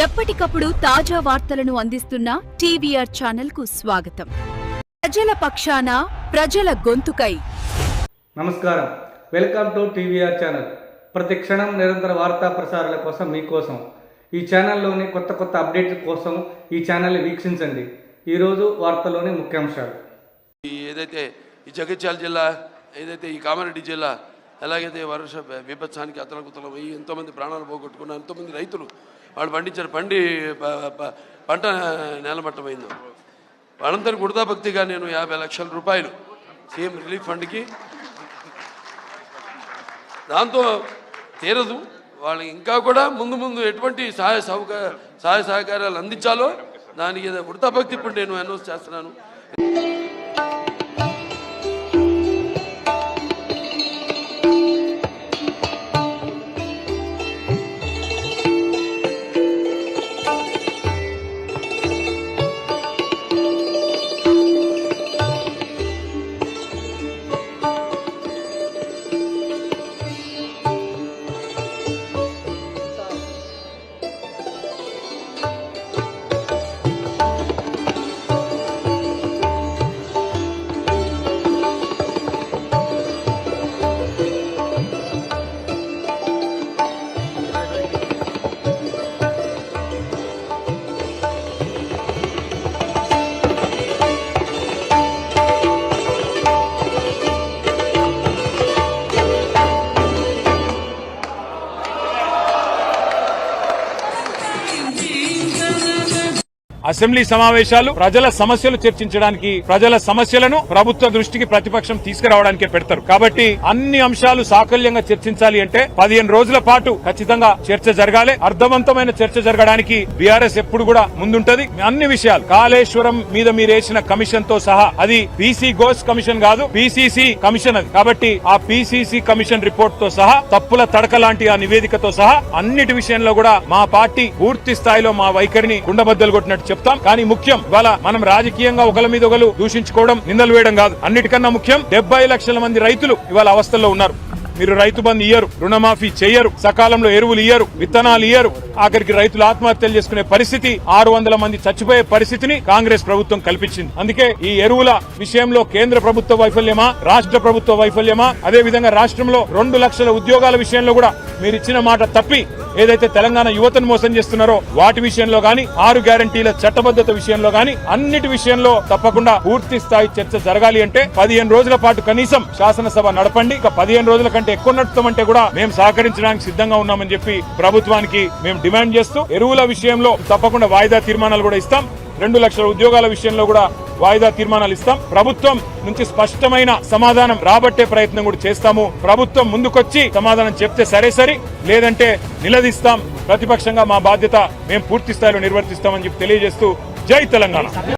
ఎప్పటికప్పుడు తాజా వార్తలను అందిస్తున్న టీవీఆర్ ఛానల్ కు స్వాగతం. ప్రజల పక్షాన, ప్రజల గొంతుకై. నమస్కారం, వెల్కమ్ టు టీవీఆర్ ఛానల్. ప్రతి క్షణం నిరంతర వార్తా ప్రసారాల కోసం మీకోసం ఈ ఛానల్లోని కొత్త అప్డేట్ల కోసం ఈ ఛానల్ని వీక్షించండి. ఈరోజు వార్తలోని ముఖ్యాంశాలు. ఏదైతే ఈ జగిత్యాల జిల్లా, ఏదైతే ఈ కామారెడ్డి జిల్లా, ఎలాగైతే వర్ష విపత్సానికి అతలకుతలం అయ్యి ఎంతోమంది ప్రాణాలు పోగొట్టుకున్న ఎంతోమంది రైతులు వాళ్ళు పండించిన పంట నేలమట్టమైందో వాళ్ళందరూ గుర్దాభక్తిగా నేను 50 లక్షల రూపాయలు సీఎం రిలీఫ్ ఫండ్కి, దాంతో తీరదు, వాళ్ళకి ఇంకా కూడా ముందు ఎటువంటి సహాయ సహకారాలు అందించాలో దానికి వృతాభక్తి ఇప్పుడు నేను అనౌన్స్ చేస్తున్నాను. అసెంబ్లీ సమావేశాలు ప్రజల సమస్యలు చర్చించడానికి, ప్రజల సమస్యలను ప్రభుత్వ దృష్టికి ప్రతిపక్షం తీసుకురావడానికే పెడతారు. కాబట్టి అన్ని అంశాలు సాకల్యంగా చర్చించాలి అంటే 15 రోజుల పాటు ఖచ్చితంగా చర్చ జరగాలి. అర్థవంతమైన చర్చ జరగడానికి బీఆర్ఎస్ ఎప్పుడు కూడా ముందుంటది. అన్ని విషయాలు, కాళేశ్వరం మీద మీరేసిన కమిషన్ తో సహా, అది పీసీ ఘోష్ కమిషన్ కాదు, పీసీసీ కమిషన్ అది. కాబట్టి ఆ పీసీసీ కమిషన్ రిపోర్ట్ తో సహా, తప్పుల తడక లాంటి ఆ నివేదికతో సహా అన్నిటి విషయంలో కూడా మా పార్టీ పూర్తి స్థాయిలో మా వైఖరిని కుండబద్దలు కొట్టినట్టు చెప్తాం. కానీ ముఖ్యం, ఇవాళ మనం రాజకీయంగా ఒకరి మీద ఒకరు దూషించుకోవడం, నిందలు వేయడం కాదు. అన్నిటికన్నా ముఖ్యం, 70 లక్షల మంది రైతులు ఇవాళ అవస్థల్లో ఉన్నారు. మీరు రైతు బంధు ఇయ్యరు, రుణమాఫీ చెయ్యరు, సకాలంలో ఎరువులు ఇయ్యరు, విత్తనాలు ఇయ్యరు, ఆఖరికి రైతులు ఆత్మహత్యలు చేసుకునే పరిస్థితి, 600 మంది చచ్చిపోయే పరిస్థితిని కాంగ్రెస్ ప్రభుత్వం కల్పించింది. అందుకే ఈ ఎరువుల విషయంలో కేంద్ర ప్రభుత్వ వైఫల్యమా, రాష్ట్ర ప్రభుత్వ వైఫల్యమా, అదే విధంగా రాష్ట్రంలో 2 లక్షల ఉద్యోగాల విషయంలో కూడా మీరు ఇచ్చిన మాట తప్పి ఏదైతే తెలంగాణ యువతను మోసం చేస్తున్నారో వాటి విషయంలో గాని, 6 గ్యారంటీల చట్టబద్ధత విషయంలో గాని, అన్నిటి విషయంలో తప్పకుండా పూర్తి స్థాయి చర్చ జరగాలి అంటే 15 రోజుల పాటు కనీసం శాసనసభ నడపండి. ఇక 15 రోజుల కంటే ఎక్కువ నడుపుతామంటే కూడా మేము సహకరించడానికి సిద్ధంగా ఉన్నామని చెప్పి ప్రభుత్వానికి మేము డిమాండ్ చేస్తూ, ఎరువుల విషయంలో తప్పకుండా వాయిదా తీర్మానాలు కూడా ఇస్తాం. 2 లక్షల ఉద్యోగాల విషయంలో కూడా వాయిదా తీర్మానాలు ఇస్తాం. ప్రభుత్వం నుంచి స్పష్టమైన సమాధానం రాబట్టే ప్రయత్నం కూడా చేస్తాము. ప్రభుత్వం ముందుకొచ్చి సమాధానం చెప్తే సరే, లేదంటే నిలదీస్తాం. ప్రతిపక్షంగా మా బాధ్యత మేము పూర్తి స్థాయిలో నిర్వర్తిస్తామని చెప్పి తెలియజేస్తూ, జై తెలంగాణ.